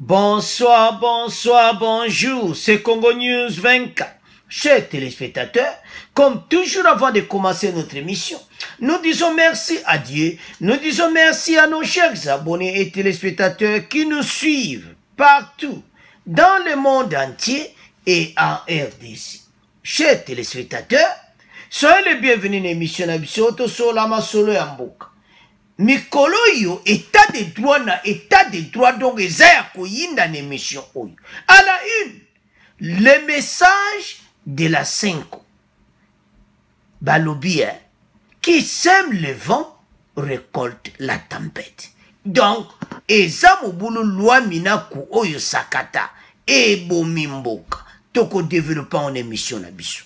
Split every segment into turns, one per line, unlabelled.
Bonsoir, bonsoir, bonjour, c'est Congo News 24. Chers téléspectateurs, comme toujours avant de commencer notre émission, nous disons merci à Dieu, nous disons merci à nos chers abonnés et téléspectateurs qui nous suivent partout, dans le monde entier et en RDC. Chers téléspectateurs, soyez les bienvenus dans l'émission Nabisoto sur la Masolo Yamboka. Mikolo yo état de droit na état de droit donc ezaya koyinda na émission oyo. À la une, le message de la 5. Balobi qui sème le vent récolte la tempête. Donc eza mobulu loi minaku oyo sakata e bomimboka toko développer en émission na biso.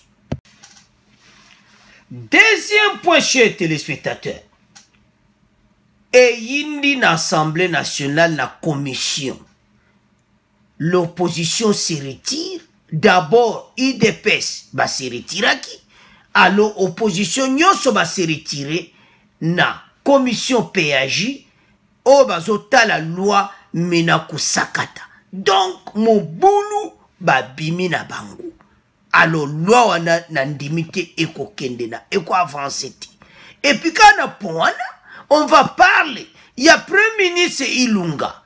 Deuxième point chez téléspectateurs. Et yindi na Assemblée nationale na commission. L'opposition se retire. D'abord, IDPS va se retirer. Alors, opposition nyonso va se retirer na commission PAJ. O bazota la loi menaku sakata. Donc, mobulu ba bimi na bango. Alors, loi wana na ndimite eko kende na eko avancé. Et puis, quand on a point, on va parler. Il y a Premier ministre Ilunga.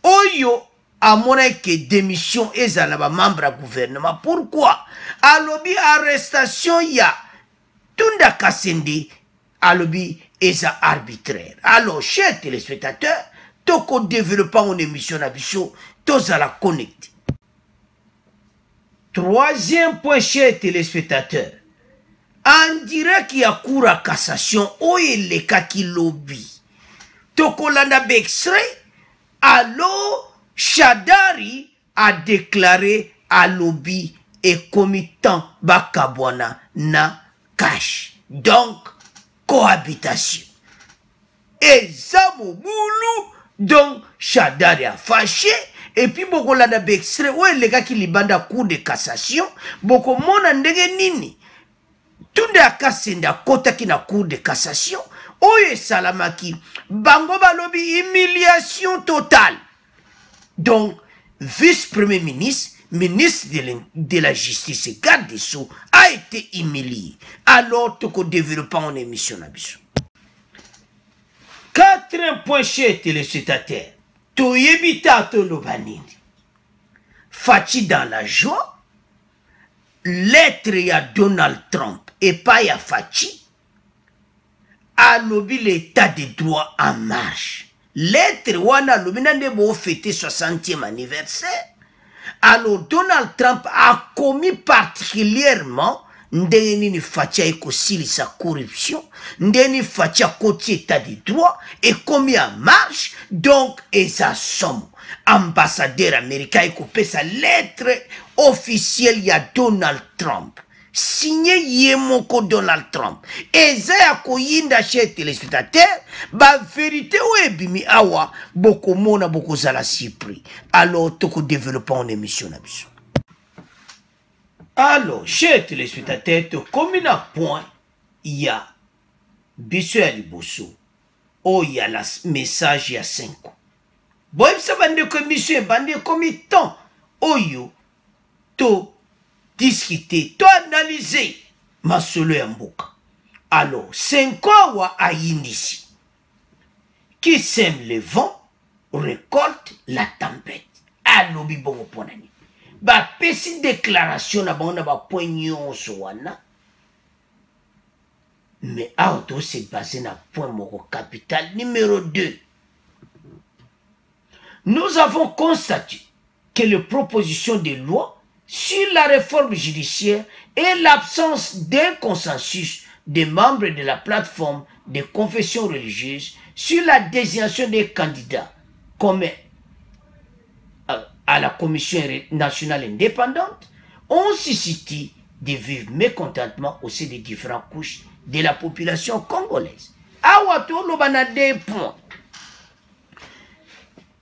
Oyo a monnaie que démission est à la membre du gouvernement. Pourquoi? À l'objet arrestation, il y a Tunda Kassendi. À l'objet est arbitraire. Alors, chers téléspectateurs, tout qu'on développe en émission Nabiso, tous à la connecter. Troisième point, chers téléspectateurs. En direct qu'il y a cour à cassation, où est le cas qui lobby. Tokolanda Bexre, alors Shadari a déclaré à lobby et comitant Bakabwana na cash. Donc, cohabitation. Et Zamoboulou, donc Shadari a fâché. Et puis, Bokolanda Bexre, où est le cas qui libanda cour de cassation, Boko mona ndege nini. Tunde akasenda kota ki na cour de cassation, oye salamaki, bango balobi humiliation totale. Donc, vice-premier ministre, ministre de la justice et garde des Sceaux, a été humilié. Alors, toko développant en émission Nabiso. Quatrième point chez téléspectateurs, toyebita tolobanini. Fachi dans la joie, lettre à Donald Trump. Et pas ya Fachi, a lobby l'état de droit en marche. Lettre wana lobby nande bo fêter 60e anniversaire. Alors Donald Trump a commis particulièrement ndeni Fachi eko sili sa corruption, ndeni Fachi a côté état de droit et commis en marche. Donc et sa somme ambassadeur américain eko pe sa lettre officielle ya Donald Trump. Signé Yemoko Donald Trump. Et ça koyinda chez téléspectateurs, ba vérité ou ebimi awa, boko mona boko zala surpris. Alors, toko développant en émission nabiso. Alors, chez téléspectateurs, comme il y a point, il y a biso ya liboso. Oh, il y a le message, il y a 5 ans. Bon, ça va de commission, bande comme temps. Oh, yo, to discuter, to analyser ma solo yamboka. Alors, 5 ans à initier. Qui sème le vent, récolte la tempête. Alors, bibongo ponani. Ba pesi déclaration na banda ba poignon soana. Mais auto se basé na point moko capital numéro 2. Nous avons constaté que les propositions de loi sur la réforme judiciaire et l'absence d'un consensus des membres de la plateforme des confessions religieuses sur la désignation des candidats comme à la Commission nationale indépendante ont suscité de vifs mécontentements au sein des différentes couches de la population congolaise. Awato lobana des points.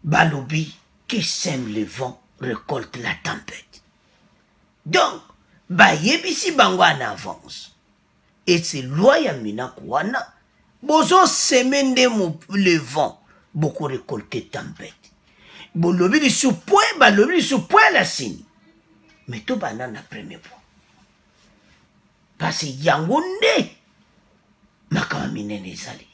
Balobi qui sème le vent récolte la tempête. Donc, ba yebisi bango en avance. Et c'est loi ya minakwana. Bozo semaine de le vent, beaucoup récolté tempête. bolobi li sous point balobi li sous point la sini mais to banana premier point parce que yango nde makama minene ezali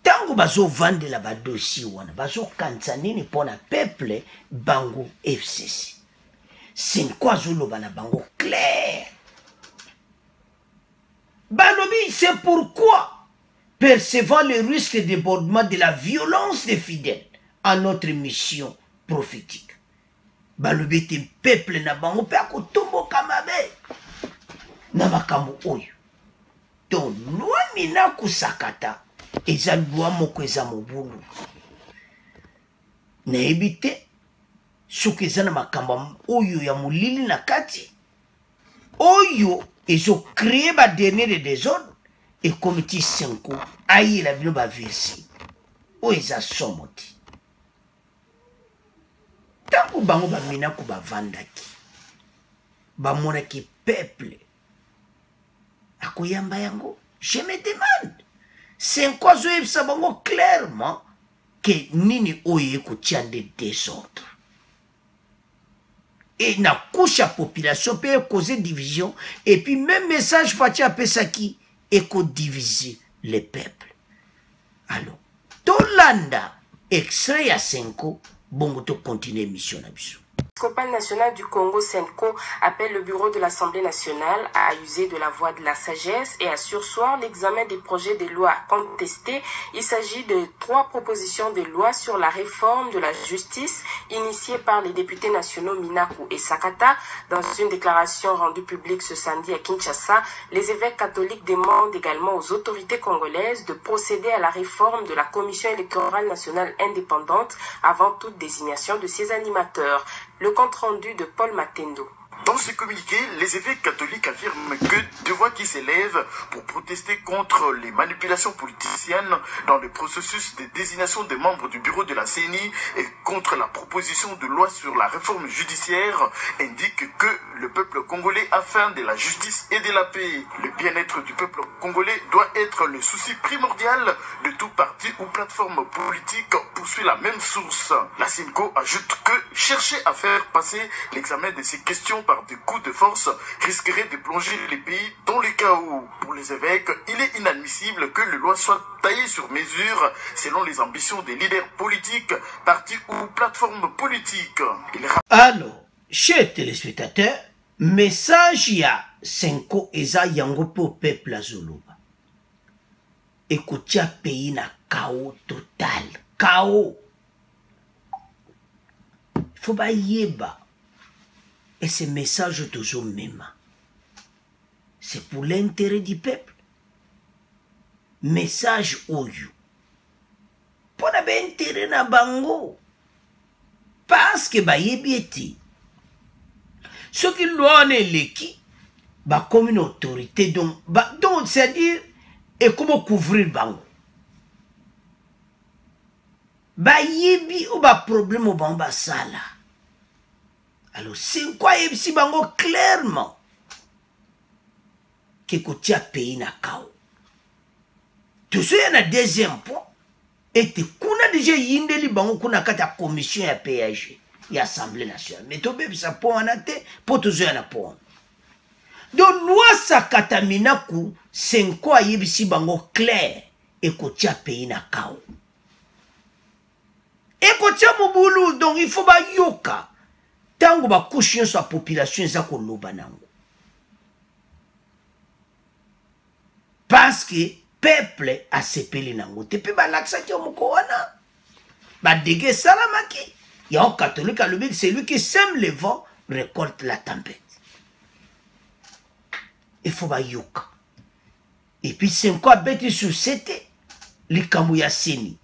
tango bazovandela badossier wana bazokanisa nini mpona peuple bango FCC Senko azoloba na bango clair balobi c'est pourquoi percevant le risque de débordement de la violence des fidèles à notre mission prophétique balobi te peuple na bango pe akotomboka mabe na makambo oyo donc loi mina kusakata eza loi moko eza mobulu nayebi te soki eza na makambo oyo ya molili na kati oyo ezocrée badernir de désordre ekomi ti Senko ayela bino baversi oyo eza somo ti ntango bango baminako bavandaki bamonaki peuple akoyamba yango je me demande Senko azoyebisa bango clairement ke nini oyo ekotia nde désordre et na couche à population peut causer division et puis même message Fatia apesaki eko diviser les peuples alors tolanda extrait ya Senko bongo to continuer mission na biso.
L'épiscopat national du Congo, Senko, appelle le bureau de l'Assemblée nationale à user de la voie de la sagesse et à surseoir l'examen des projets de loi contestés. Il s'agit de 3 propositions de loi sur la réforme de la justice initiées par les députés nationaux Minaku et Sakata. Dans une déclaration rendue publique ce samedi à Kinshasa, les évêques catholiques demandent également aux autorités congolaises de procéder à la réforme de la Commission électorale nationale indépendante avant toute désignation de ses animateurs. Le compte-rendu de Paul Matendo.
Dans ce communiqué, les évêques catholiques affirment que deux voix qui s'élèvent pour protester contre les manipulations politiciennes dans le processus de désignation des membres du bureau de la CENI et contre la proposition de loi sur la réforme judiciaire indiquent que le peuple congolais a faim de la justice et de la paix. Le bien-être du peuple congolais doit être le souci primordial de tout parti ou plateforme politique poursuit la même source. La CENCO ajoute que chercher à faire passer l'examen de ces questions par des coups de force risquerait de plonger les pays dans le chaos. Pour les évêques, il est inadmissible que les lois soient taillées sur mesure selon les ambitions des leaders politiques, partis ou plateformes politiques.
Alors, chers téléspectateurs, message ya Senko eza yango po peuple azoloba. Ekotia pays na chaos total. Chaos. Il faut ba yeba. Et ce message toujours même. C'est pour l'intérêt du peuple. Message oyo. Pour l'intérêt na bango. Parce que ba yebieti. Ce qui loi ne leki. Ba comme une autorité. Donc c'est-à-dire. Et comment couvrir bango. Ba yebi ou ba problème ou ba sala. Alors, c'est quoi si bango clairement que kotia pays na kao. Tout ça y a un deuxième point. Et kuna déjà yindeli bango kuna kata commission ya PAG, ya Assemblée nationale. Mais to bébé ça point anate, pour tout ça na point. Donc loi sa kata minaku, c'est quoi si bango clair et kotia pays na kao. Et kotia mobulu donc il faut ba yoka. Tango ba couche sa population eza ko loba nango. Parce que peuple a sepeli nango. Te pe ba laksa ki omoko wana. Ba dege salamaki. Il y a un catholique à l'obéi, c'est lui qui sème le vent, récolte la tempête. Il faut ba yoka. Et puis c'est quoi bête sur cette likambo ya seni.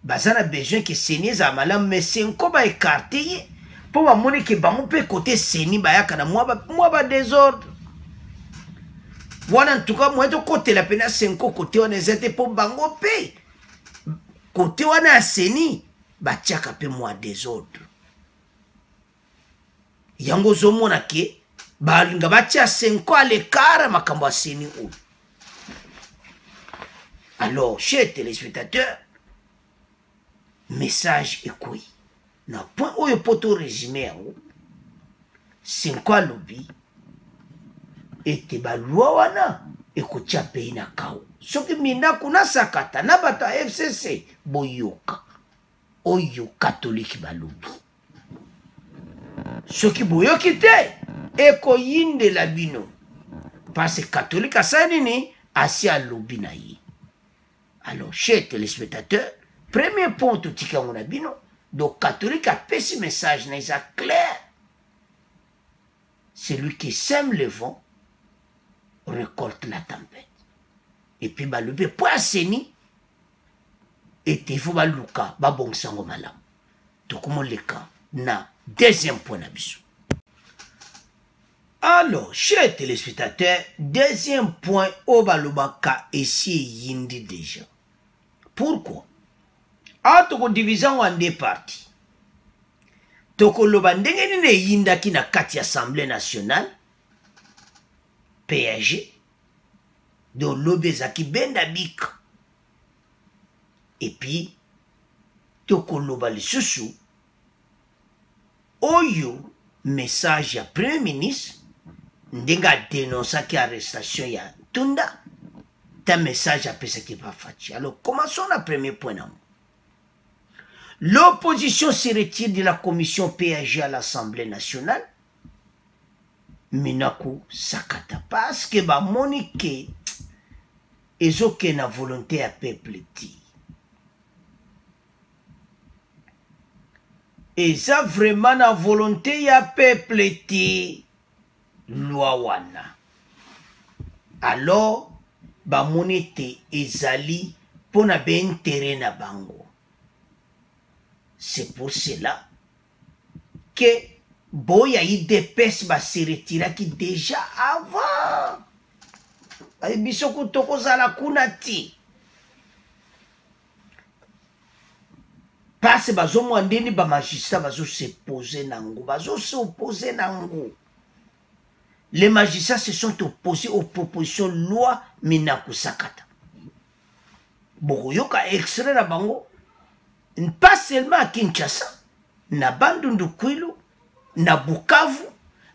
Bazana besoin que seni za malam mais c'est quoi ba écarter. Pour moi, que bango peut côté seni bayaka na moi ba désordre. Voilà en tout cas moi de côté la pena Senko côté on ezete pour bango pe. Côté on a seni ba tiaka pe moi désordre. Yango zomona ke ba linga ba tia Senko à l'écart makambo seni ou. Alors chers téléspectateurs, message ekoi na point oyo poto résumé yango c'est quoi lobby ete balwa wana ekotia pays na kao soki mindako na sakata na bato ya FCC boyoka oyo catholique balobi soki boyoki te ekoyindela bino parce que catholique asali nini asi alobi na ye. Alors chers téléspectateurs, premier point totika ngona bino donc catholique a pesi message na isa clair. Celui qui sème le vent récolte la tempête. Et puis balobi poiseni et il faut baluka babongsango malam. Tokomo leka na deuxième point na biso. Alors, chers téléspectateurs, deuxième point au balobaka ici yindi déjà. Pourquoi? Toko division en deux parties. Toko loba ndenge nini yinda ki na kati Assemblée nationale PAG do lobezaki benda bika. Et puis toko loba lisusu oyo message ya premier ministre ndenga dénonçaki arrestation ya Tunda ta message apesaki pa fachi. Alors commençons le premier point. L'opposition se retire de la commission PAG à l'Assemblée nationale. Minaku sakata parce que ba monike ezoke na volonté à peuple ti. Eza vraiment na volonté ya peuple ti loi wana. Alors ba monite ezali pona be intérêt na bango. C'est pour cela que Boya IDPS va se retirer qui déjà avant. Bisoko toko zala kunati. Parce que bazo mwandeni ba magistrat bazo se poser nango, bazo se opposer nango. Les magistrats se sont opposés aux propositions loi Minaku Sakata. Boyoka extrait na bango. Pas seulement à Kinshasa, na Bandundu Kwilu, na Bukavu,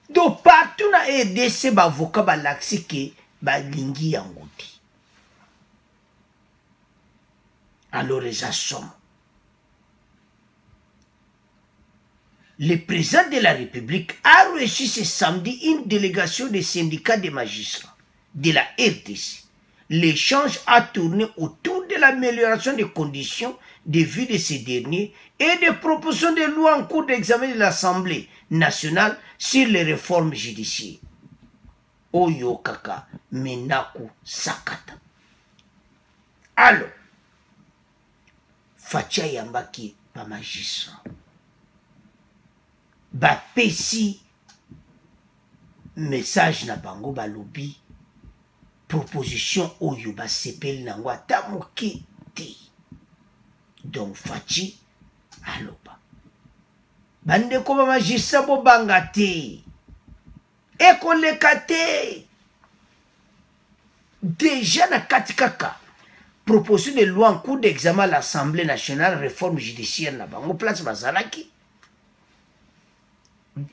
do partout na EDC ba avocat ba laksi ke ba lingi yangoti. Alors les assommes. Le président de la République a reçu ce samedi une délégation des syndicats des magistrats de la RDC. L'échange a tourné autour de l'amélioration des conditions de vie de ces derniers et des propositions de loi en cours d'examen de l'Assemblée nationale sur les réformes judiciaires. Oyo kaka Minaku Sakata. Alors, Fatia Yambaki pa magistrat. Ba pesi message na bango balobi proposition oyo ba sepel nango ata moke te. Donc Fachi aloba bandeko ba magistrat bo banga te ekoleka te déjà na kati kaka proposition de loi en cours d'examen à l'Assemblée nationale réforme judiciaire na bango place bazalaki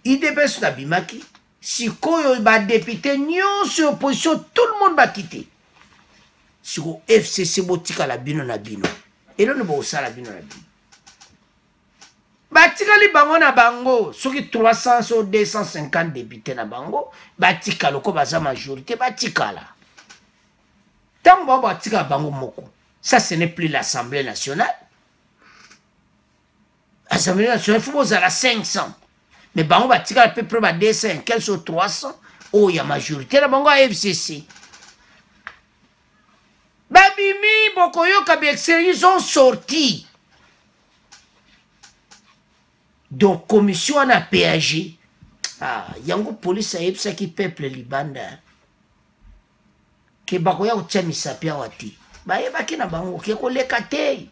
IDPS na bimaki sikoyo ba député nyonso opposition tout le monde ba quitter siko FCC botika la bino na bino et là nous va aussi la bino na bino batikali bango na bango soki 300 ou 250 députés na bango batika loko baza majorité batikala tango batika bango moko ça ce n'est plus l'Assemblée nationale. L'Assemblée nationale faut aux à 500 mais bango batika peu près 200 quels sont 300 oh il y a majorité na bango à FCC. Babimi bokoyo kabexer ils ont sorti. Donc commission na PAG yango police a yebisa ki peuple libanda ke bakoya utia misapia wati bayebaki na bango ke koleka te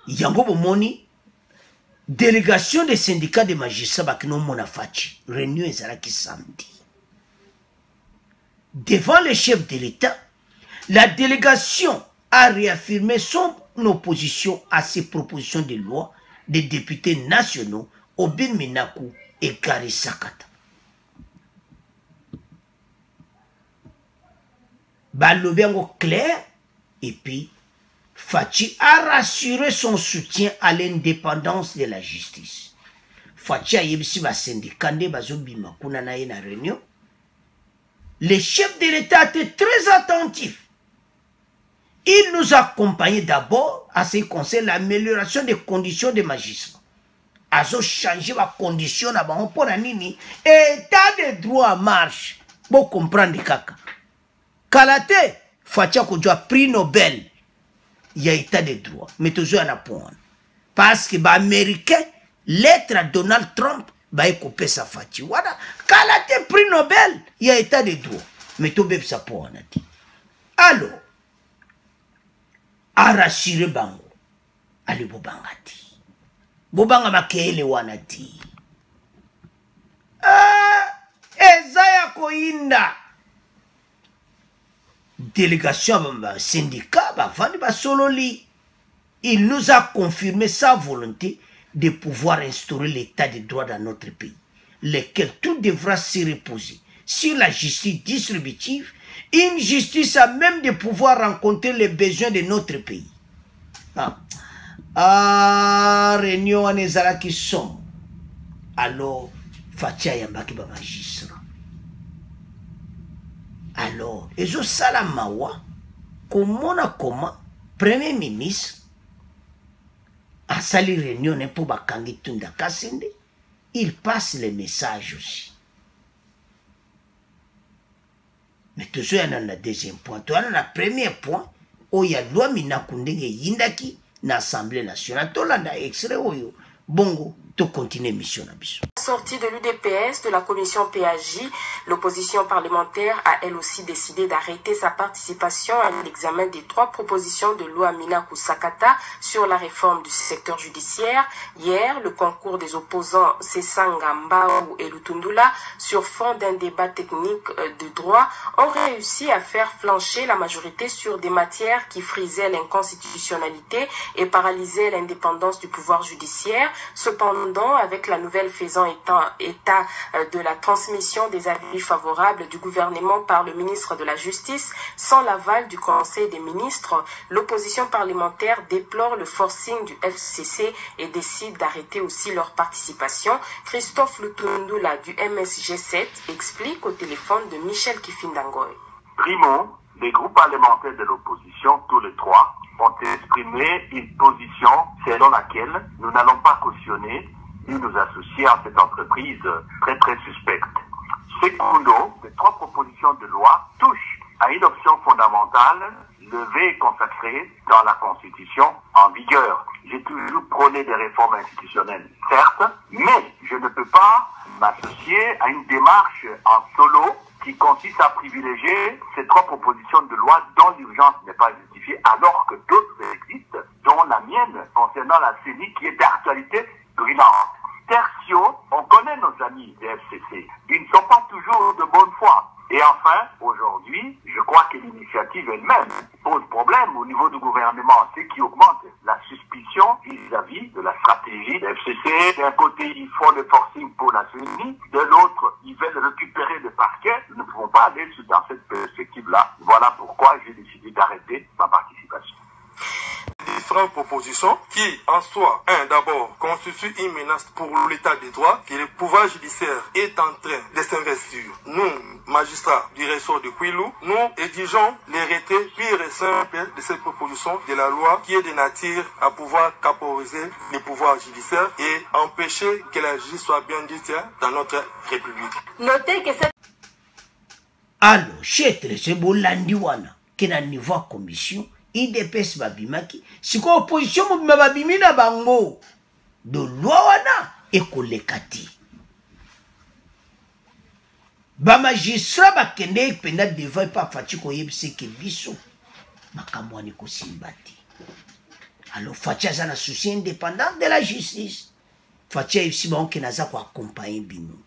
yango bomoni délégation des syndicats de magistrats bakino mona fachi réunion ezalaki samedi devant le chef de l'État. La délégation a réaffirmé son opposition à ces propositions de loi des députés nationaux Obin Minaku et Gary Sakata. Balobengo clair et puis Fachi a rassuré son soutien à l'indépendance de la justice. Fachi a yebisi ba syndicat de bazobima kuna na ye na réunion. Le chef de l'État était très attentif. Il nous a accompagnés d'abord à ce qui concerne l'amélioration des conditions des magistrats. Azo changer ma condition na bango pour nini état de droit en marche. Pour comprendre kaka. Kalate Fachi a kujua prix Nobel. Il y a état de droit. Mais toujours à la point. Parce que les Américains, lettre à Donald Trump, ils coupent sa Fachi. Voilà. Quand elle a été prix Nobel, il y a état de droit. Mais tout le monde sa point. Alors, à rassurer Bango, allez Bobangati. Bobanga makele wanati. Ezaya koinda. Délégation syndicat sololi. Il nous a confirmé sa volonté de pouvoir instaurer l'état de droit dans notre pays, lequel tout devra se reposer sur la justice distributive, une justice à même de pouvoir rencontrer les besoins de notre pays. Réunion en ezala qui sont. Alors, Fatia Yambaki ba magistrat. Alors, ezo salamawa, comment Premier ministre a sali réunion pour bakangi tunda kasende, il passe les messages aussi. Mais toujours il y a un deuxième point. Il y a un premier point où il y a loi minakundenge yindaki na Assemblée nationale. Tolanda extrait oyo. Bongo, to continue mission abiso.
Sortie de l'UDPS de la commission PAJ, l'opposition parlementaire a elle aussi décidé d'arrêter sa participation à l'examen des 3 propositions de loi Minaku Sakata sur la réforme du secteur judiciaire. Hier, le concours des opposants Sesanga Mbaou et Lutundula, sur fond d'un débat technique de droit, ont réussi à faire flancher la majorité sur des matières qui frisaient l'inconstitutionnalité et paralysaient l'indépendance du pouvoir judiciaire. Cependant, avec la nouvelle faisant état de la transmission des avis favorables du gouvernement par le ministre de la Justice, sans l'aval du Conseil des ministres, l'opposition parlementaire déplore le forcing du FCC et décide d'arrêter aussi leur participation. Christophe Lutundula du MSG7 explique au téléphone de Michel Kifindangoy.
Primo, les groupes parlementaires de l'opposition, tous les 3, ont exprimé une position selon laquelle nous n'allons pas cautionner ni nous associer à cette entreprise très très suspecte. Secondo, les 3 propositions de loi touchent à une option fondamentale levée et consacrée dans la Constitution en vigueur. J'ai toujours prôné des réformes institutionnelles, certes, mais je ne peux pas m'associer à une démarche en solo qui consiste à privilégier ces 3 propositions de loi dont l'urgence n'est pas justifiée, alors que d'autres existent, dont la mienne concernant la CENI qui est d'actualité brûlante. Tertio, on connaît nos amis des FCC. Ils ne sont pas toujours de bonne foi. Et enfin, aujourd'hui, je crois que l'initiative elle-même pose problème au niveau du gouvernement, ce qui augmente la suspicion vis-à-vis de la stratégie des FCC. D'un côté, ils font le forcing pour la CENI, de l'autre, ils veulent récupérer le parquet. Nous ne pouvons pas aller dans cette perspective-là. Voilà pourquoi j'ai décidé d'arrêter ma participation.
Différentes propositions qui, en soi, d'abord, constituent une menace pour l'état de droit et le pouvoir judiciaire est en train de s'investir. Nous, magistrats du ressort de Kwilu, nous exigeons le retrait pur et simple de cette proposition de la loi qui est de nature à pouvoir caporiser le pouvoir judiciaire et empêcher que la justice soit bien dite dans notre République.
Notez que cette...
Alors, chetre, c'est bon landiwana, qui est niveau commission, IDPS babimaki, si ko opposition mobima babimi na bango de loi wana ekolekati. Ba magistrat bakende penda devant pa Fachi ko yebise ke biso makambo ani ko simbati. Alors Fachi a na souci indépendant de la justice. Fachi yebisi ba onke naza ko accompagner bino.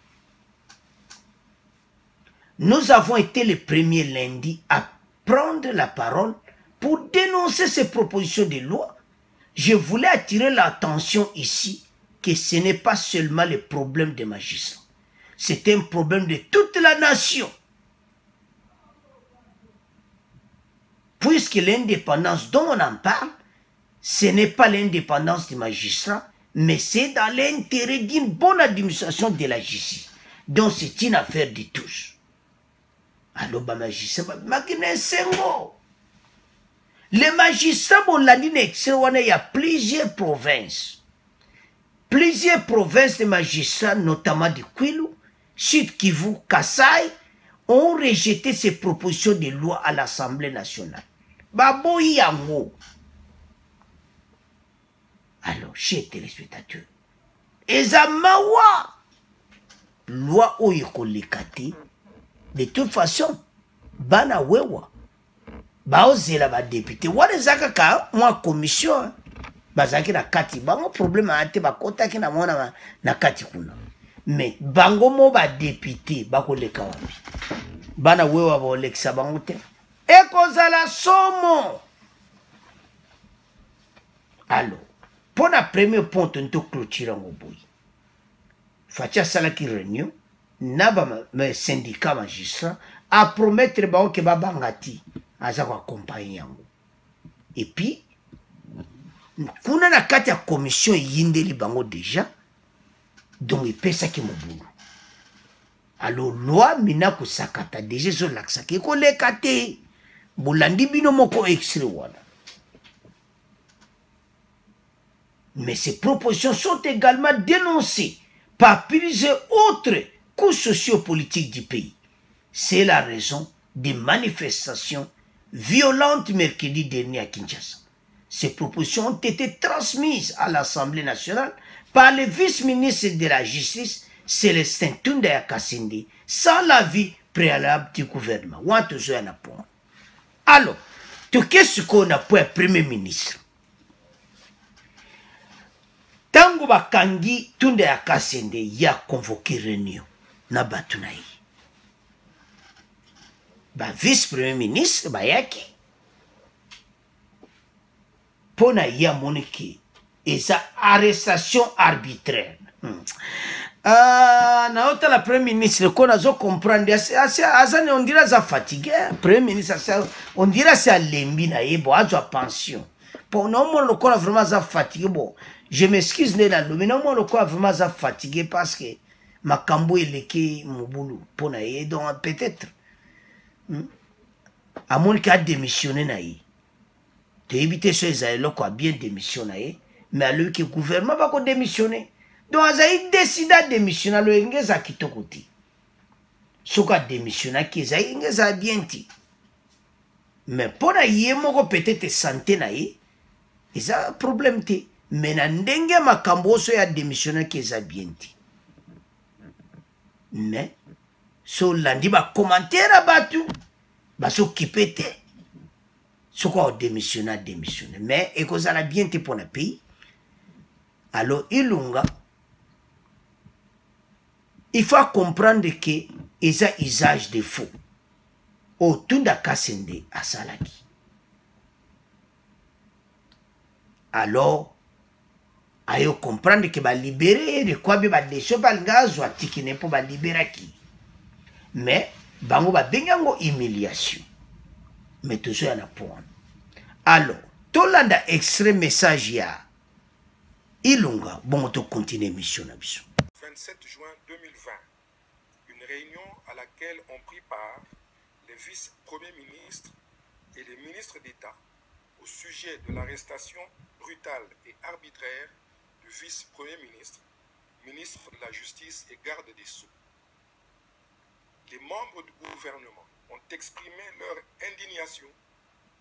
Nous avons été les premiers lundi à prendre la parole pour dénoncer ces propositions de loi je voulais attirer l'attention ici que ce n'est pas seulement le problème des magistrats. C'est un problème de toute la nation. Puisque l'indépendance dont on en parle, ce n'est pas l'indépendance des magistrats, mais c'est dans l'intérêt d'une bonne administration de la justice. Donc c'est une affaire de tous. Alors, les magistrats, les magistrats, il y a plusieurs provinces. Plusieurs provinces de magistrats, notamment de Kwilu, Sud Kivu, Kasaï, ont rejeté ces propositions de loi à l'Assemblée nationale. Babo yango. Alors, chers téléspectateurs, Ezamawa, loi oyekolekate, de toute façon, bana wewa, baozela ba député, wane zakaka, moi commission, bazaki na kati, bango problème ante bakota ki na mona na kati kuna. Mais bango mo ba député, bako leka wapi. Bana wewa ba olekisa bango te. Ekozala somo. Alors, pour la première point, on te clôture en bout. Fatia salaki réunion, naba me syndicat magistrat, a promettre bao ke babangati, aza ko accompagner yango. Et puis, kuna na kati ya commission yindeli bango déjà, donc il pesa ki mobulu. Alors, loi mina ko sakata, déjà zo laksaki, ko lekate, bulandi bino moko extrait wana. Mais ces propositions sont également dénoncées par plusieurs autres couches sociopolitiques du pays. C'est la raison des manifestations violentes mercredi dernier à Kinshasa. Ces propositions ont été transmises à l'Assemblée nationale par le vice-ministre de la Justice, Célestin Tundaya Kassende, sans l'avis préalable du gouvernement. Alors, qu'est-ce qu'on a pour un premier ministre? Tango bakangi Tundaya Kassende ya convoqué réunion na batunaï. Ba vice-premier ministre bayaki pona ya moniki esa arrestation arbitraire. Na ota la premier ministre qu'on a zo comprendre asane on dirait za fatigué premier ministre on dirait c'est lembi na yebo azo pension. Pour non mon lokona vraiment za fatigué bon. Je m'excuse mais non mon lokona vraiment za fatigué parce que makambo eleki mobulu pona ye donc peut-être à mon cas démissionné na yi. Tu éviter ce Israël quoi bien démissionné mais à lui que le gouvernement va ko démissionner. Donc il décide de démissionner le ingeza kitokoti. Soka démissionner qui za ingeza bien ti. Mais pour na yé moko peut-être santé na yi. Il a un problème te. Mais na ndenge makambo so ya démissionner qui za bien ti. Mais so landi ba commentaire batu ba so kipete. Soka démissionner. Mais et cause la bien te pour le pays. Alors ilunga il faut comprendre que il y a usage de faux. Au Tunda Kassende à Salaki. Alors, il faut comprendre que va libérer de quoi va laisser le gaz ou qui n'est pas libérer qui. Mais, bango va bengango humiliation. Mais toujours en a point. Alors, tout l'anda extrait message ya. Ilunga, bon, on continue mission na biso.
27 juin 2020, une réunion à laquelle ont pris part les vice-premiers ministres et les ministres d'État au sujet de l'arrestation brutale et arbitraire du vice-premier ministre, ministre de la Justice et garde des Sceaux. Les membres du gouvernement ont exprimé leur indignation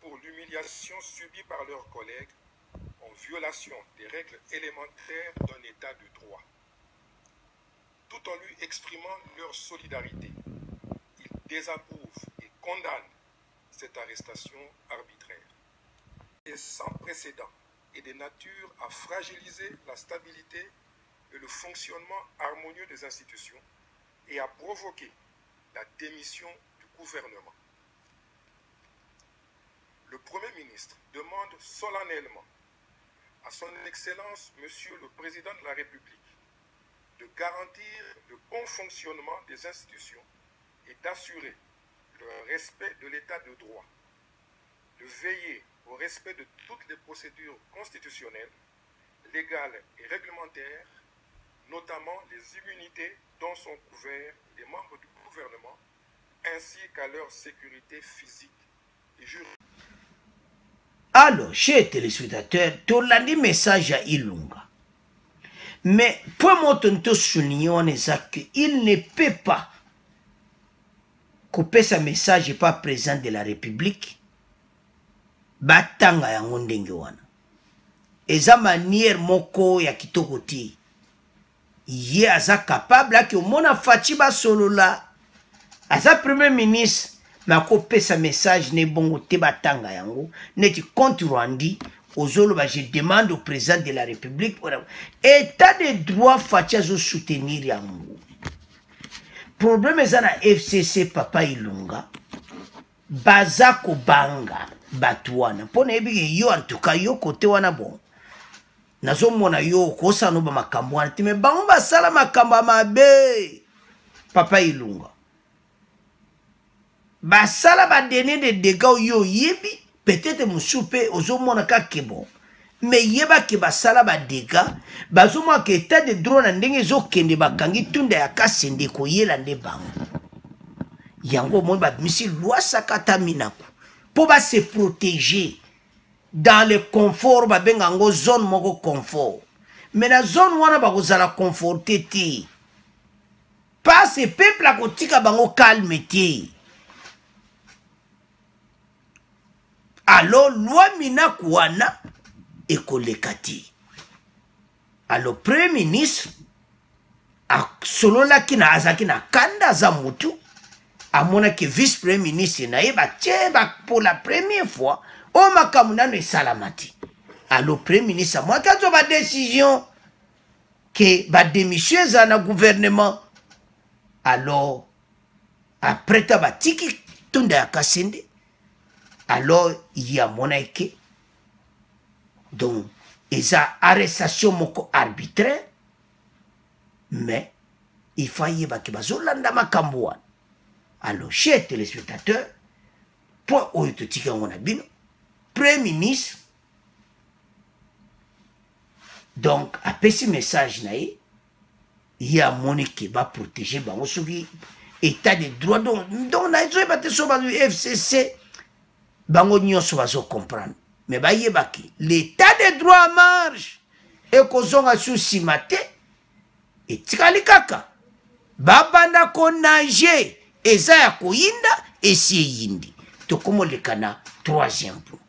pour l'humiliation subie par leurs collègues en violation des règles élémentaires d'un État de droit. Tout en lui exprimant leur solidarité, ils désapprouvent et condamnent cette arrestation arbitraire. Et sans précédent et de nature à fragiliser la stabilité et le fonctionnement harmonieux des institutions et à provoquer la démission du gouvernement. Le Premier ministre demande solennellement à son Excellence, Monsieur le Président de la République, de garantir le bon fonctionnement des institutions et d'assurer le respect de l'état de droit, de veiller au respect de toutes les procédures constitutionnelles, légales et réglementaires, notamment les immunités dont sont couverts les membres du gouvernement, ainsi qu'à leur sécurité physique et juridique.
Alors, chers téléspectateurs, tu as dit message à Ilunga. Mais pour moi, tu souligner qu'il ne peut pas couper ce message par le président de la République. Batanga ya ngondenge wana. Eza manière moko ya kitoko ti. Ye aza capable ki omona Faci basolola. Aza premier ministre. Mais couper ce message ne bongo te batanga yango. Ne ti compte rendu. Je demande au président de la République. État de droit Faci azo soutenir yango. Problème eza na FCC Papa Ilunga. Bazako banga. Batouana. Pone ebi yo en tout cas yo côté wana bon. Nazo mona yo kosa no ba makambo wana. Time bango basala makambo mabe. Papa Ilunga. Basala ba donner des dégâts yo yebi. Peut-être moussoupe ozo mona kake bon. Mais yeba ke basala ba dégâts. Bazo mona ke état de droit na ndenge zo kende bakangi tunda ya kasende ko yela nde bango. Yango mo ba misi loi sakata minako. Pour se protéger dans le confort, ba bengango zone moko confort. Mais la zone wana ba kozala conforté te. Pas ce peuple a kotika bango calme te. Alors loi mina kwana ekolekati. Alors premier ministre a solo la kina azaki na kanda za mutu. À mon que vice-premier ministre pour la première fois au makamuna ne salamati. Alors premier ministre moi quand on va décision que va démissionner dans le gouvernement alors après ta batiki tunda ya kasende alors il y a mon que donc esa arrestation moko arbitraire mais il fallait que bazolanda makambo. Alors, chers téléspectateurs, point où est le Premier ministre, donc, après ce message, il y a mon qui va protéger l'état de droit. Donc, le FCC, il comprendre. Mais l'état de droit marche. Et qu'on a sous maté, et tikalikaka, babana ko nager. Eza ya koyinda esi yindi. Tokomo lekana troisième point.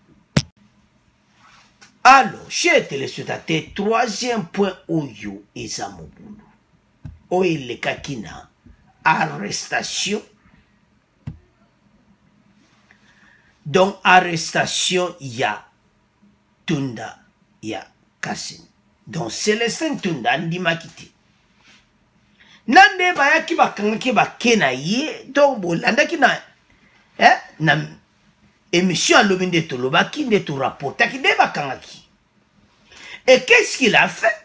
Alors, chers téléspectateurs, troisième point oyo eza mobulu. Oyo lekakina arrestation. Donc arrestation ya Tunda ya Kassem. Donc Célestin Tunda ndimakiti. Nande bayaki bakangaki bakena ye donc bolandaki na na émission à l'obinde tolobaki nde to rapportaki de bakangaki. Et qu'est-ce qu'il a fait?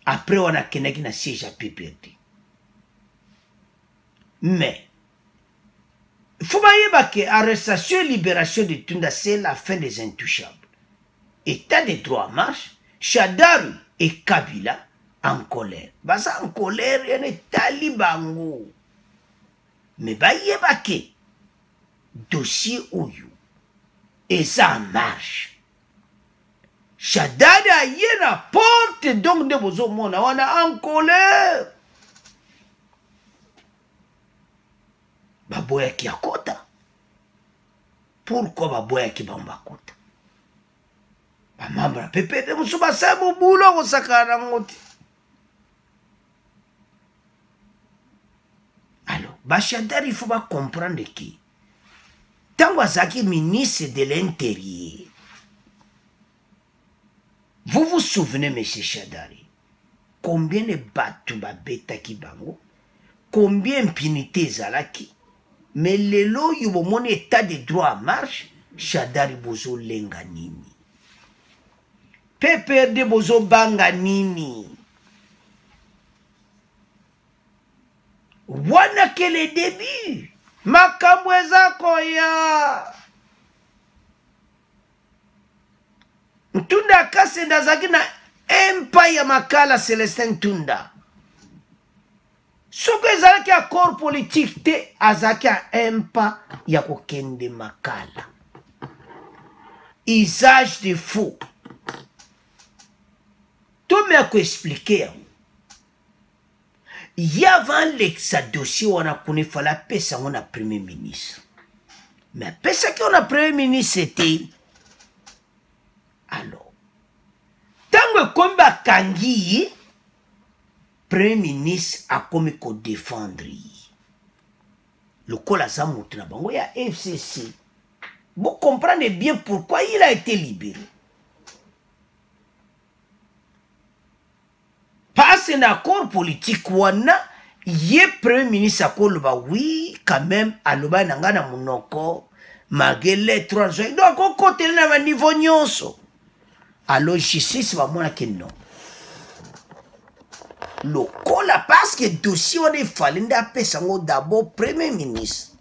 Après on a kenaki na siège à PPRD. Mais il faut pas que arrestation et libération de Tunda c'est la fin des intouchables. État de droit marche, Shadari et Kabila en colère. Basa en colère, il y a des talibans. Mais bayeba ke dossier oyo. Et ça marche. Shadada yena porte donc de bozo mona wana en colère. Baboya ki akota. Pourquoi baboya ki bamba kota? Ba mambra pepe de musuba sabu bulo ko sakara ngoti. Alors, Bachadar, il faut pas comprendre qui. Tangwazaki, ministre de l'Intérieur. Vous vous souvenez, M. Chadari, combien de bateaux babeta ki bango, combien d'impunité zalaki, mais le lo yubo mon état de droit marche, Chadari bozo lenganini. PPRD bozo banga nini. Wana que les débuts. Makamweza koya. Ntunda kase ndazaki na empire makala Célestin Tunda. Soko ezalaki accord politique te azaki a empa ya kokende makala. Usage de faux. Tout me a expliqué. Il y avant l'exa dossier on a connu fala pesa on a premier ministre. Mais pesa qu'on a premier ministre c'était alors. Tango komba kangi premier ministre a comme ko défendre. Le kola zamutu na bango ya FCC. Vous comprenez bien pourquoi il a été libéré. Parce un accord politique wana yé premier ministre akoloba oui quand même aloba nangana munoko malgré les 3 ans donc au côté na ba niveau nyonso alors justice va mona que non lokola parce que dossier on est fallait ndapesango d'abord premier ministre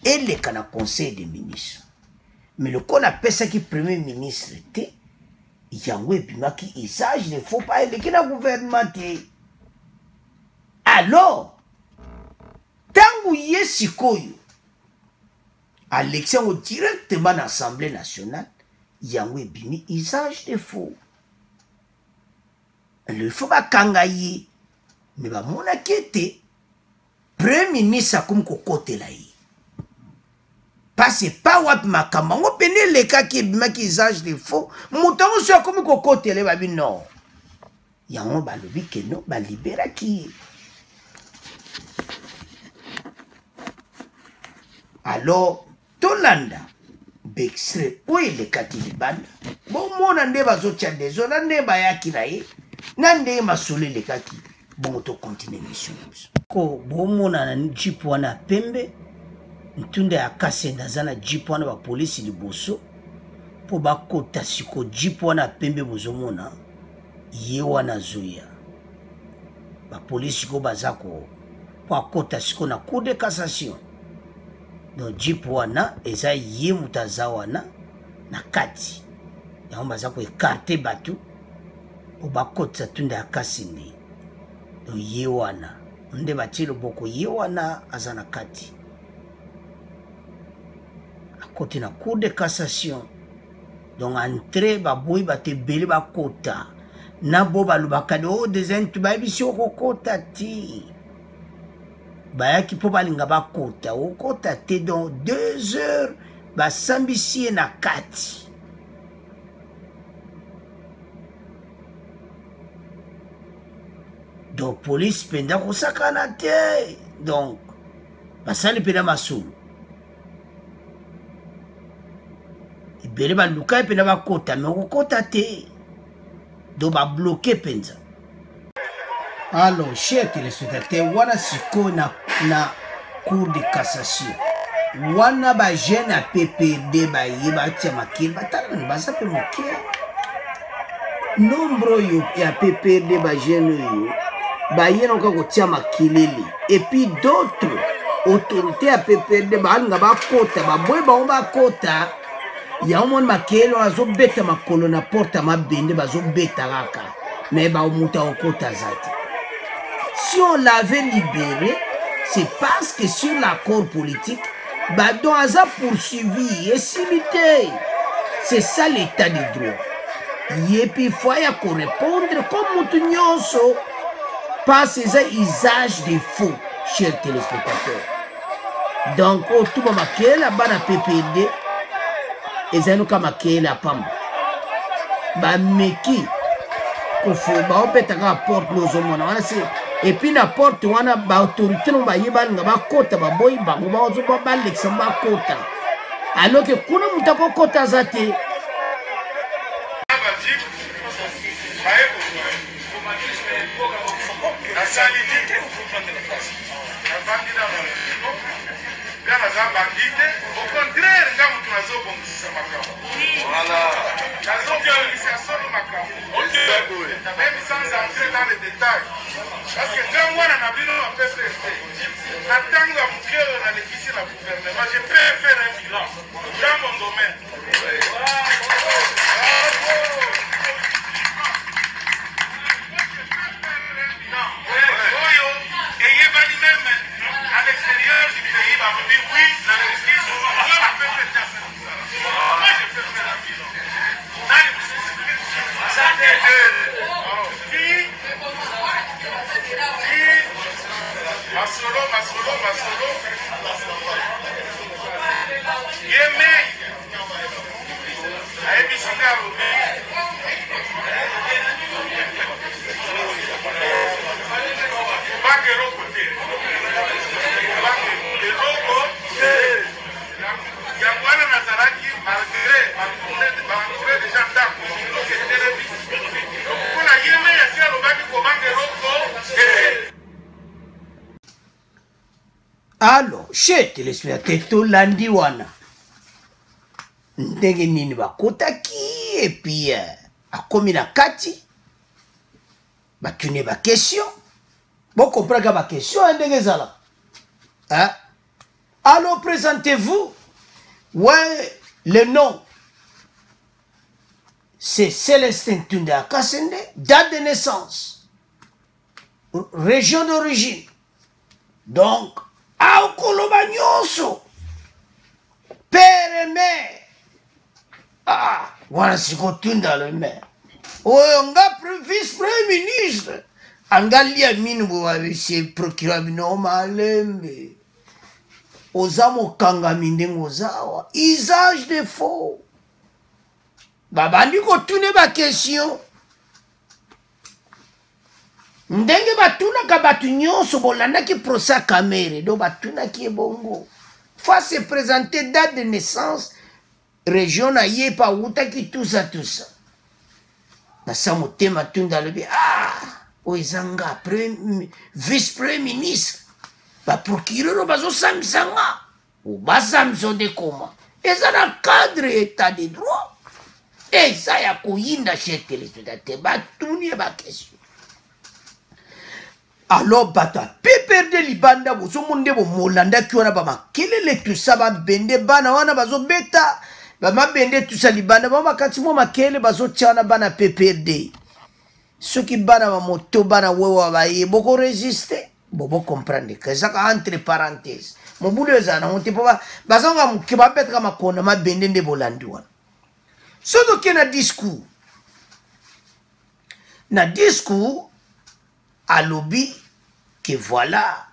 et le kana conseil des ministres mais lokola pesa qui premier ministre était yango epimaki usage ne faut pas eleki na gouvernement te. Alors tangu ye sikoyo élection directement na Assemblée nationale yango ebimi usage de faux. Le faut bakanga ye mais bamona kete premier ministre akomi kokotela ye. Parce que pas wap makamba ngo pene le cas qui ebimaki usage de faux mutango so akomi kokotela babi non yango balobi ke non balibéraki. Alors tolanda bextrait oyo elekaki libanda bomona nde bazotya dezo na nde bayaki na ye na nde masolo elekaki bongo tokontinue mission na biso ko bomona na jipe wana pembe ntunda ya kasenda aza na jipe wana bapolisi liboso mpo bakota siko jipe wana pembe bozomona ye wana zoya bapolisi ko baza ko mpo akota siko na cour de cassation. Donc jipe wana eza ye mutu aza wana na kati yango baza koekarte bato mpo bakotisa tunda ya kasindi. Donc ye wana nde batie loboko ye wana aza na kati akoti na cour de cassation. Donc entre baboyi bato ebele bakota na bo balobaka de o desentu bayebisi okokota ti bayaki mpo balinga bakota okota te. Donc 2 heures basambisi ye na kati. Donc police penda kosakana te. Donc basali penda masolo ebele baluka ye penda bakota me okokota te. Donc babloke penza. Alors chers téléspectateurs wana siko na cour de cassation wana ba jeune a PPRD ba ye ba tia makili batala baza pe moke nombre yo ya PPRD ba jeune yo ba ye na ko tia makileli et puis d'autres autorités à PPRD ba nga ba kota ba boy ba on ba kota ya omon makelo azo beta makolo na porta mabende bazo beta raka mais ba muta okota zati. Si on l'avait libéré, c'est parce que sur l'accord politique, Badon a poursuivi et simité. C'est ça l'état de droit. Et puis il faut répondre comme Moutounionso par ces usages de faux, chers téléspectateurs. Donc, tout le monde là-bas dans PPD, et ça nous a la pamba. Bah, meki, qu'on fait, bah, on peut apporter nos hommes. Et puis la porte wana ba autorité no ba yeba nga ba kota ba boy ba ba zo ba Alex ba kota alors que kuna mutako kota zate
Voilà.
même sans entrer dans les détails. Parce que quand on a vu un PPRD, attendre à mourir dans les piscines à gouvernement, je peux faire un bilan dans mon domaine. Et il va même à l'extérieur du pays, va me dire oui, la justice, moi je peux faire ça. Moi je peux faire un bilan. Masolo. Yeme. Ayebi singa robi. Bakero kote. Bakero Yangwana Nazaraki, malgré des gens d'accord, pour la Yémen, il y a le Baki Komande Roko.
Alors, chez téléspectateurs, Landi Wana, ndenge nini bakotaki, et puis, akomi na kati, batune ba question, bon comprendre ba question, ndenge zala. Alors, présentez-vous. Ouais, le nom, c'est Célestin Tunda Kassende, date de naissance, région d'origine. Donc, Aokoloba Nyonso, père et mère. Ah, voilà ce qu'on Tunda le maire. Oh, on a vice-premier ministre. Angalia Minbo avec ses procureurs, non, malembe. Ozamo kanga mindengo zawa, usage de faux. Babandi ko tune ba question. Ndenge batuna ka batu nyonso bolanda ki prosa kamere, do batuna ki bongo. Faut se présenter date de naissance, région na yepa uta ki tout ça. Na samo tema tunda lebi, oizanga vice-premier ministre. Ba procureur bazo samsanga ou ba samson de koma eza na cadre état de droit eza ya koyinda chez téléspectateur ba tuni ba question alors bata PPRD libanda bozo monde bo molanda ki wana ba makelele tout ça ba bende bana wana bazo beta ba mabende tout ça libanda ba makati mo makele bazo tiana bana PPRD ceux qui bana ba moto bana wewa ba yeboko résister. Bobo comprendre que ça entre parenthèses mon boulot ezana on te pas bazanga mkiba betra makona mabende nde bolandi wana soto ke na discours alobi que voilà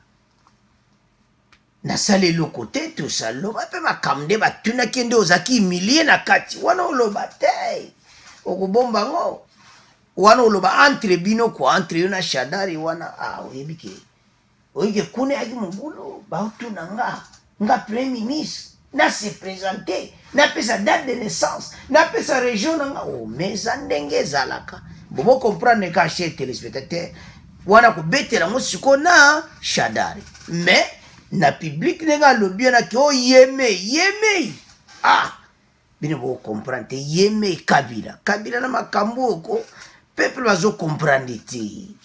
na sale le côté tout ça lo ba pe makamde batuna kende ozaki humilier na kati wana oloba te okubomba ngo wana oloba entre bino ko entre yona shadari wana oyebike oye kune aki mungulu bautu nga premier ministre na se présenter na pesa date de naissance na pesa région nga mais ndenge zalaka bobo comprendre ka chez téléspectateur wana ko betela musiko na shadari mais na public nenga lobby na ki yeme bino bo comprendre yeme kabila na makambo ko peuple bazo comprendre ti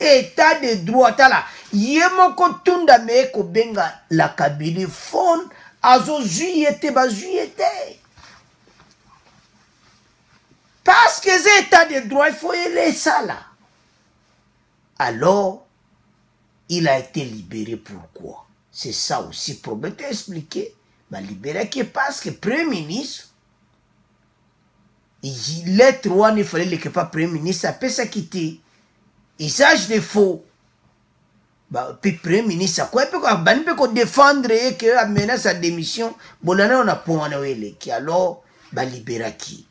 état de droit tala yemoko tunda me ko benga la Kabylie fond azo zuyete parce que c'est état de droit il faut y ça là. Alors il a été libéré. Pourquoi? C'est ça aussi problème d'expliquer. Libéré parce que premier ministre l'être roi il fallait que pas premier ministre ça peut ça quitter. Usage de faux. Puis premier ministre, quoi peut défendre et que amener sa démission. Bolana on a point qui alors libéraki.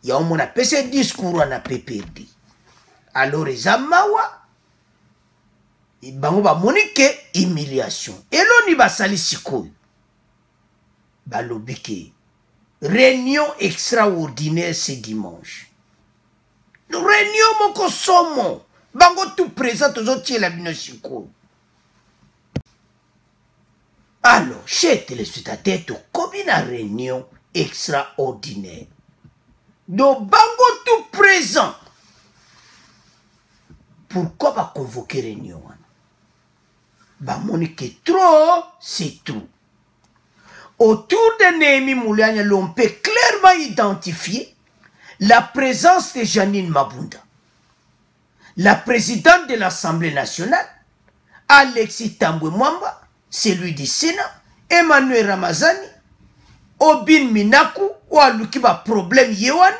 Il y a on appelle ce discours on a PPRD. Alors les amawa bango ba monique humiliation. Et l'on y va sali sikoy. Lobike. Réunion extraordinaire ce dimanche. Réunion moko somo. Bango tout présent aux la binosiko. Alors, chez téléspectateurs, comme une réunion extraordinaire. Donc, bango tout présent. pourquoi va convoquer réunion? Bah, monique trop, c'est trop. Autour de Néhémie Moulania, l'on peut clairement identifier la présence de Janine Mabunda, la présidente de l'Assemblée nationale, Alexis Tambwe Mwamba, celui du Sénat, Emmanuel Ramazani, Obin Minaku, ou Alukiba problème Yewana,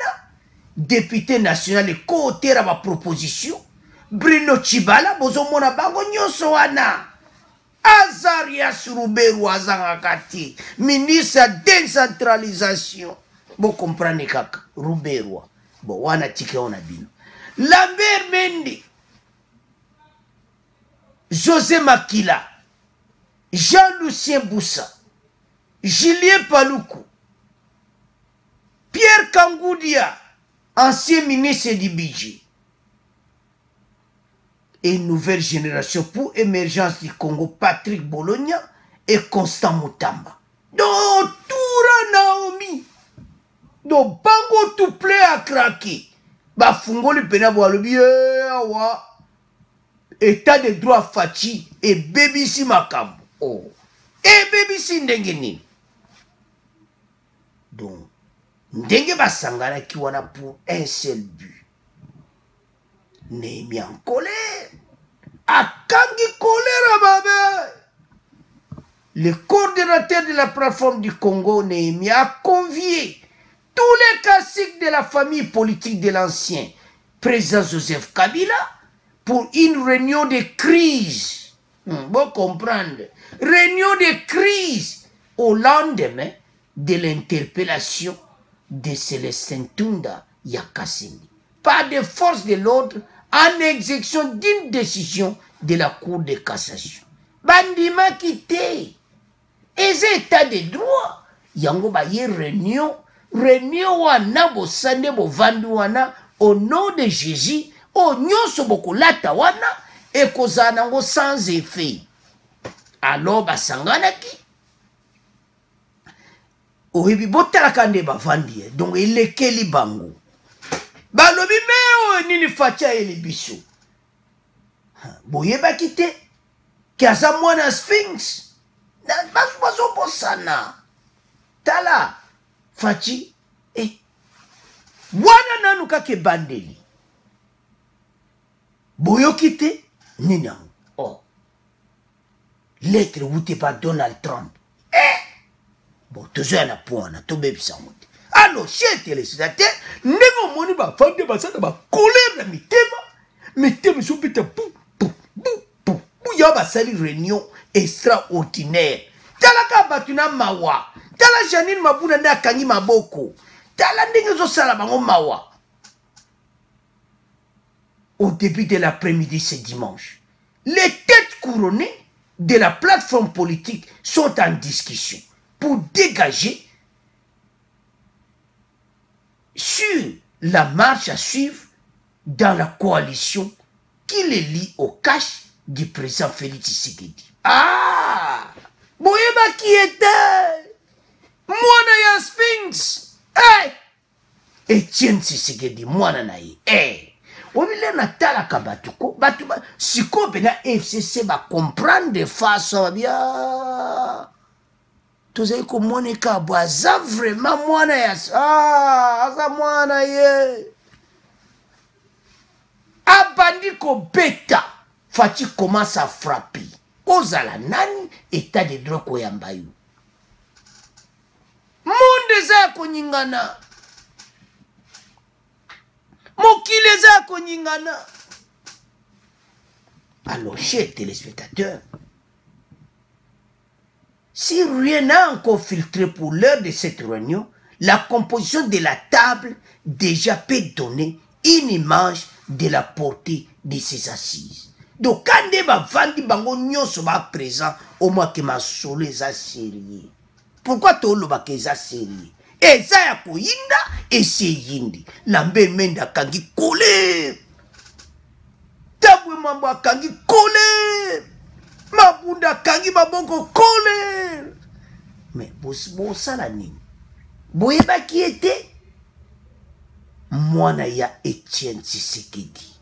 député national et co-auteur à ma proposition, Bruno Chibala, Bozomona Bango Nyosoana, Azarias Ruberu Azangakati, ministre de décentralisation. Vous comprenez kaka, Ruberu. Bon, wana tike ona bino. Lambert Mende, José Makila, Jean-Lucien Boussa, Julien Paloukou, Pierre Kangoudia, ancien ministre du budget, et une nouvelle génération pour émergence du Congo, Patrick Bologna et Constant Moutamba. Donc, Toura Naomi, donc Bango tout plaît à craquer. Bah, Fungo le pénabo à l'objet, état de droit Fachi et BBC Makambo. Oh, et BBC Ndengeni. Donc, Ndenge Basangana qui wana pour un seul but. Néhémie en colère. Akangi colère, babé. Le coordonnateur de la plateforme du Congo, Néhémie, a convié tous les classiques de la famille politique de l'ancien président Joseph Kabila pour une réunion de crise. Vous comprenez? Réunion de crise au lendemain de l'interpellation de Célestin Tunda Yakassini par des forces de l'ordre en exécution d'une décision de la Cour de cassation. Bandima quitté. Et c'est état de droit. Yango ba ye réunion wana bo sande bo vandu wana au nom de Jésus o nyonso boko lata wana et kozanango sans effet. Alors basangana ki oyebi botala kande bavandi donc elekeli bango balobi meo nini fatia ele biso boyebaki te kaza mwana Sphinx na basu bazobosana tala faci wana nanu kake bandeli boyoki te nini yango oh lettre wute pa Donald Trump bon tozoya na po wana tobebisango te alors chers téléspectateurs ndenge omoni bafande basala bacolère na mitema ezobeta ya basali réunion extraordinaire talaka bato na mawa tala Janine Mabunda nde akangi maboko tala ndenge ezosala bango mawa. Au début de l'après-midi ce dimanche, les têtes couronnées de la plateforme politique sont en discussion pour dégager sur la marche à suivre dans la coalition qui les lie au cash du président Félix Tshisekedi. Ah! Boyeba qui était Mwana ya Sphinx! Hey! Etienne Tshisekedi, Mwana na ye. Hey! Obile na tala kabatuko, batuba, siko bena FCC ba comprendre de façon bien. Tozai ko Monica Boaza vraiment Mwana ya asa Mwana ye. Abandi ko beta. Fati commence à frapper. Ozala nani état de droit ko yambayu. Monde za ko nyingana. Mokile za ko nyingana. Alors, chers téléspectateurs, si rien n'a encore filtré pour l'heure de cette réunion, la composition de la table déjà peut donner une image de la portée de ces assises. Donc, quand on va vendre bango nyonso ba présent, au moins que ma solo est sérieux. Pourquoi tu as dit que sérieux? Et ça y a koyinda et c'est yindi. Lambert Mende kangi colère. Tambwe Mwamba kangi colère. Mabunda kangi maboko colère. Mais bon ça la nini. Boyeba qui était Mwana ya Etienne Tshisekedi.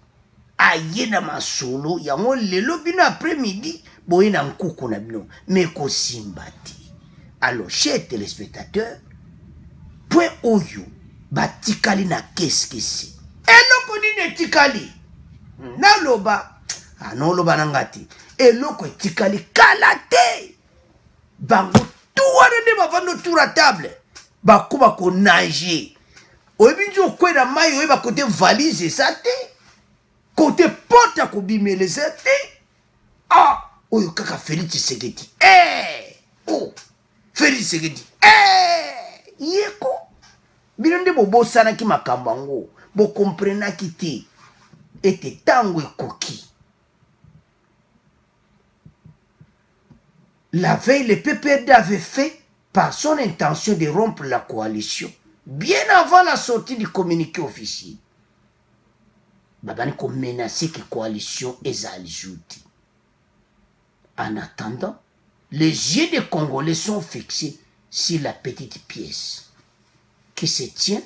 aye na masolo yango lelo bino après-midi boye na nkuku na bino mais ko simbati. Alors chers téléspectateurs, point oyo batikali na qu'est-ce que c'est eloko nini etikali naloba anoloba nangati eloko etikali kala te bango tuwana nde bavanda autour à table bakuba ko nager oyebi nzi okwela mai oyeba kote valise eza te kote porte ya kobimeleza te oyo kaka Félix Tshisekedi Félix Tshisekedi yeko bino nde bobosanaki makambo yango bokomprenaki te ete tango ekoki. La veille, le PPRD avait fait par son intention de rompre la coalition bien avant la sortie du communiqué officiel. Babani ko menacé que la coalition est ajoutée. En attendant, les yeux des Congolais sont fixés sur la petite pièce qui se tient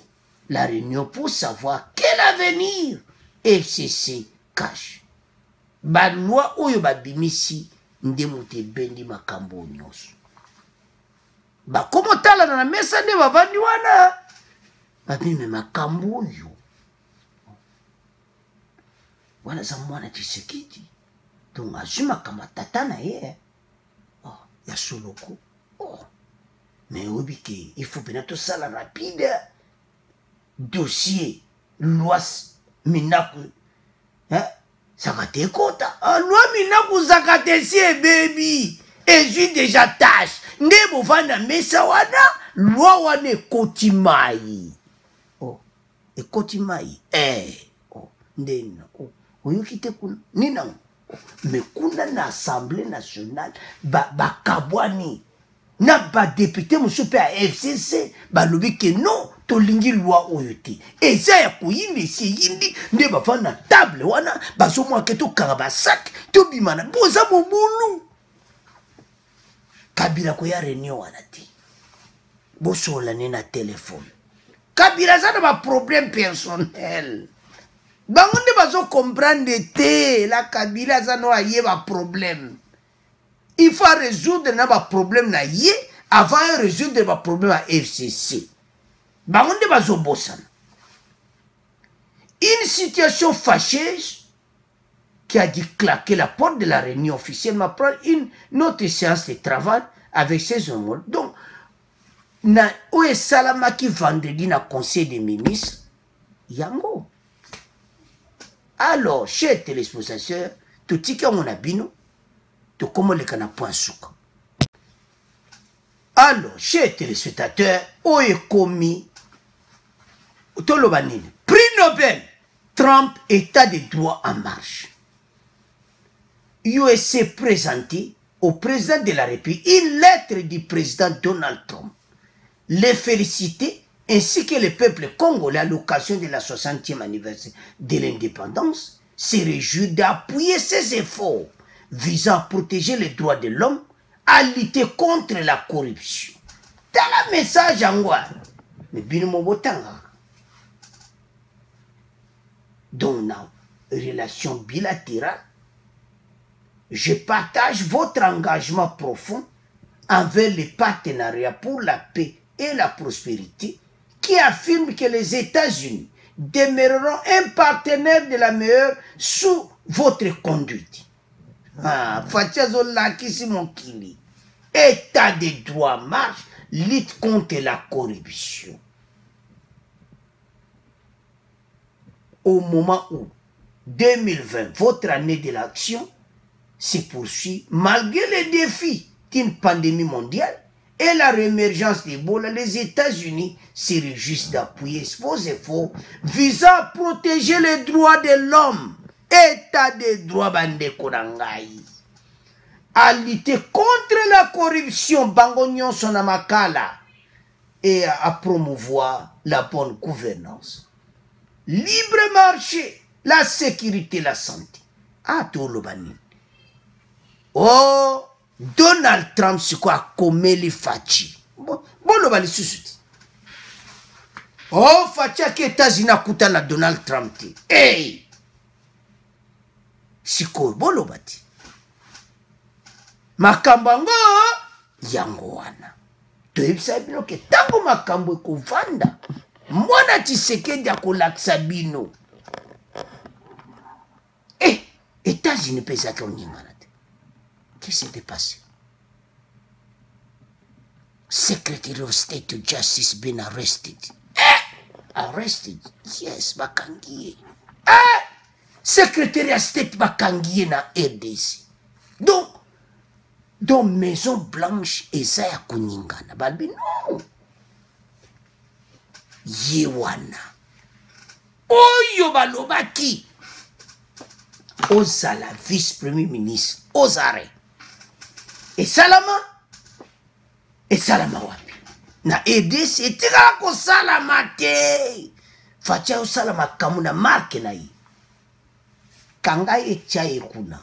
la réunion pour savoir quel avenir FCC cache. Ba loi oyo babimisi ndemote bendi makambo nyonso. Ba komo tala na mesa nde bavandi wana. Babime makambo oyo. Wana za mwana Tshisekedi. Donc azuma kama tata na ye. Ya soloko. Mais obike, il faut bien tout ça la rapide. Dossier, loi minaku. Ça va te kota. Loi minaku zakate si baby. Et j'ai déjà tâche. Nebo vana mesa wana. Loi wane kotimai. Ekotimai. Ndena. Oyukite kuna. Nina. Mais kuna na Assemblée nationale. Bakabwani. Na ba député monsieur pe à FCC ba lobi que non to lingi loi oyote eza ya kuyindi si yindi nde ba fa na table wana ba so mwa ke to karaba sac to bimana boza mobulu Kabila ko ya réunion wana ti bo sola ne na téléphone Kabila za na ba problème personnel bango nde ba so comprendre te la Kabila za no aye ba problème. Il faut résoudre nos problèmes avant de résoudre nos problèmes à FCC. Une situation fâcheuse qui a dû claquer la porte de la réunion officielle m'a pris une autre séance de travail avec ses homologues. Donc, où est Salama qui vendredi dans le conseil des ministres? Yango. Alors, chers téléspectateurs, tout ce qu'on a bino, de comment les canapes point souk. Alors, chers téléspectateurs, où est commis Tolobanine, prix Nobel, Trump, état de droit en marche. USA présenté au président de la République une lettre du président Donald Trump, les féliciter ainsi que le peuple congolais à l'occasion de la 60e anniversaire de l'indépendance se réjouit d'appuyer ses efforts visant à protéger les droits de l'homme, à lutter contre la corruption. Dans le message en quoi? Mais bien dans la relation bilatérale, je partage votre engagement profond envers les partenariats pour la paix et la prospérité qui affirme que les États-Unis demeureront un partenaire de la meilleure sous votre conduite. État de droit marche, lutte contre la corruption. Au moment où 2020, votre année de l'action, se poursuit malgré les défis d'une pandémie mondiale et la réémergence d'Ebola, les États-Unis se réjouissent d'appuyer vos efforts visant à protéger les droits de l'homme. État de droit bande korangai. À lutter contre la corruption, Bangognon Sonamakala, et à promouvoir la bonne gouvernance. Libre marché, la sécurité, la santé. Ah, tout le bani. Oh, Donald Trump, c'est quoi, comme les Fachi. Bon, le bani susut. Oh, Fachi, qui est États-Unis, à Donald Trump. Hey! sikoyo boloba ti makambo yango yango wana toyebisa bino ke ntango makambo ekovanda mwana Tshisekedi akolakisa bino États-Unis mpe ezalaki oningana te. Qu'est-ce qui s'était passé? Secretary of State to Justice been arrested. Arrested? Yes, bakangi ye. Secretary of State bakangi ye na RDC. Donc Maison Blanche eza ya koningana. Balbi non. Ye wana. Oyo balobaki. Ozala vice-premier ministre. Ozare. Et salama wapi. Na EDC etikala ko salama te. Fatia salama kamuna marque na yi. Kanga etia ekuna.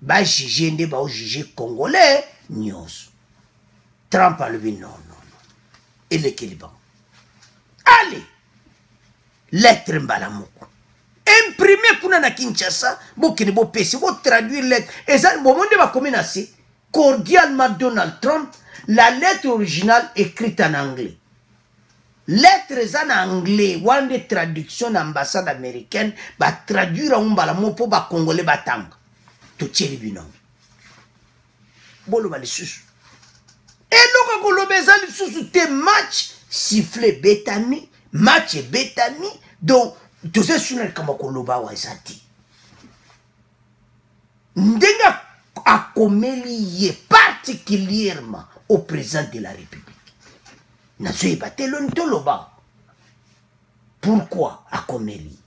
Ba juger nde ba juger congolais nyonso. Trump a levé non. Et le Kéliban. Allez. Lettre mbalamoko. Imprimer kuna na Kinshasa, bokene bo pesi, bo traduire lettre. Et ça, bon monde va commencer cordialement Donald Trump, la lettre originale écrite en anglais. Lettre en anglais, one de traduction ambassade américaine, va traduire en balamo pour ba congolais batang. Tout tient binom. Bolo ba le susu. Et donc ko lo beza le susu te match sifflet betami, match betami, donc tout ça sur le Kamakoloba wa ezati. Ndenga akomeli particulièrement au président de la République. Nazoe batelo ntoloba. Pourquoi akomeli?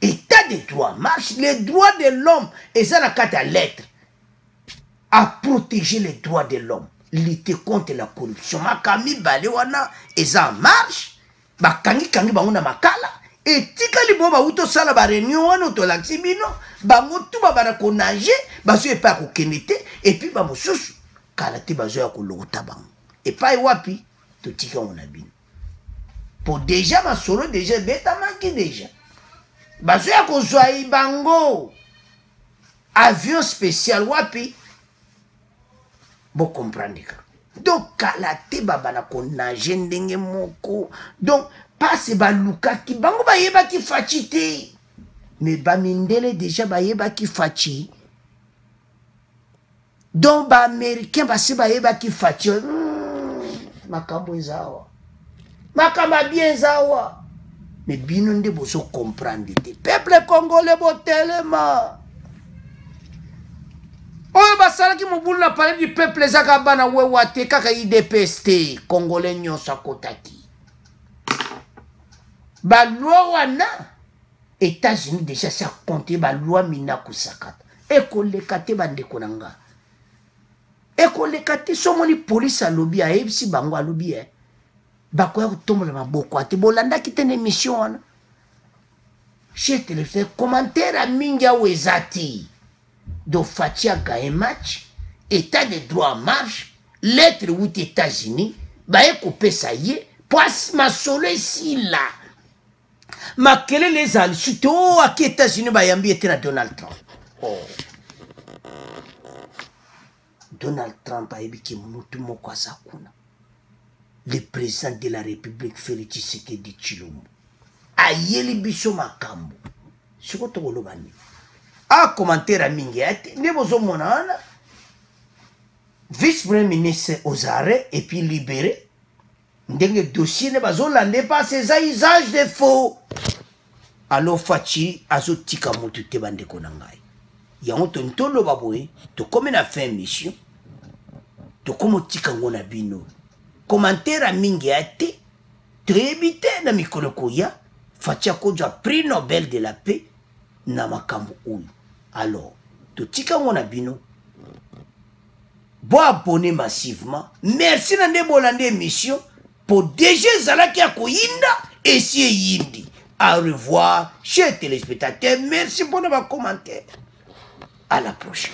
État de droit marche, les droits de l'homme et ça la carte à lettre à protéger les droits de l'homme, lutter contre la corruption. Makami balewana et ça marche. Bakangi banguna makala. Et tikali bo ba uto sala ba réunion wana to laksi bino ba motu ba bara ko nager ba so epa ko kenete et puis ba mosusu kala te ba zo ya ko lota bang et pas wapi to tika ona bino pour déjà ma solo déjà beta manki déjà ba zo ya ko zwa ibango avion spécial wapi bo comprendre donc kala te ba bana ko nager ndenge moko donc passe ba luka ki bango ba yeba ki fachi te mais ba mindele déjà ba yeba ki fachi donc ba américain ba se ba yeba ki fachi makambo ezawa makamba bien zawa mais bino nde bozo comprendre te peuple congolais botelema oyo basalaki mobulu na parler du peuple ezaka bana wewa te kaka IDPS te congolais nyonso akotaki. Ba loi wana États-Unis déjà ça compté ba loi mina kusakata ekolekate bandeko nanga ekolekate somoni police alobi a ebisi bango alobi bakoya kutombola maboko ate bolanda kitene mission wana chez téléphone commentaire mingi a wezati do fatia gagne match état de droit marche lettre 8 États-Unis ba ekopé ça y est poisse ma solo ici là. Makele les ali surtout à qui États-Unis bayambi était na Donald Trump. Oh. Donald Trump a ebiki mutu moko asakuna. Le président de la République Félix Tshisekedi Tshilombo. Ayeli biso makambo. Siko to kolobani. A commentaire mingi ati ne bozo monana. Vice-premier ministre Ozare et puis libéré. Ndenge dossier ne bazolande pas ces usages de faux. Alors fachi azotika mutu te bandeko na ngai. Yango to ntolo baboye to comme na fin mission. To comme tika ngona bino. Commentaire mingi ate to ebite na mikolo koya fachi akoja prix Nobel de la paix na makambo oyo. Alors to tika ngona bino. Bo abonner massivement. Merci na nde bolande émission. Pour déjà Zalaki à Koyinda et si Yindi. Au revoir, chers téléspectateurs. Merci pour vos commentaires. À la prochaine.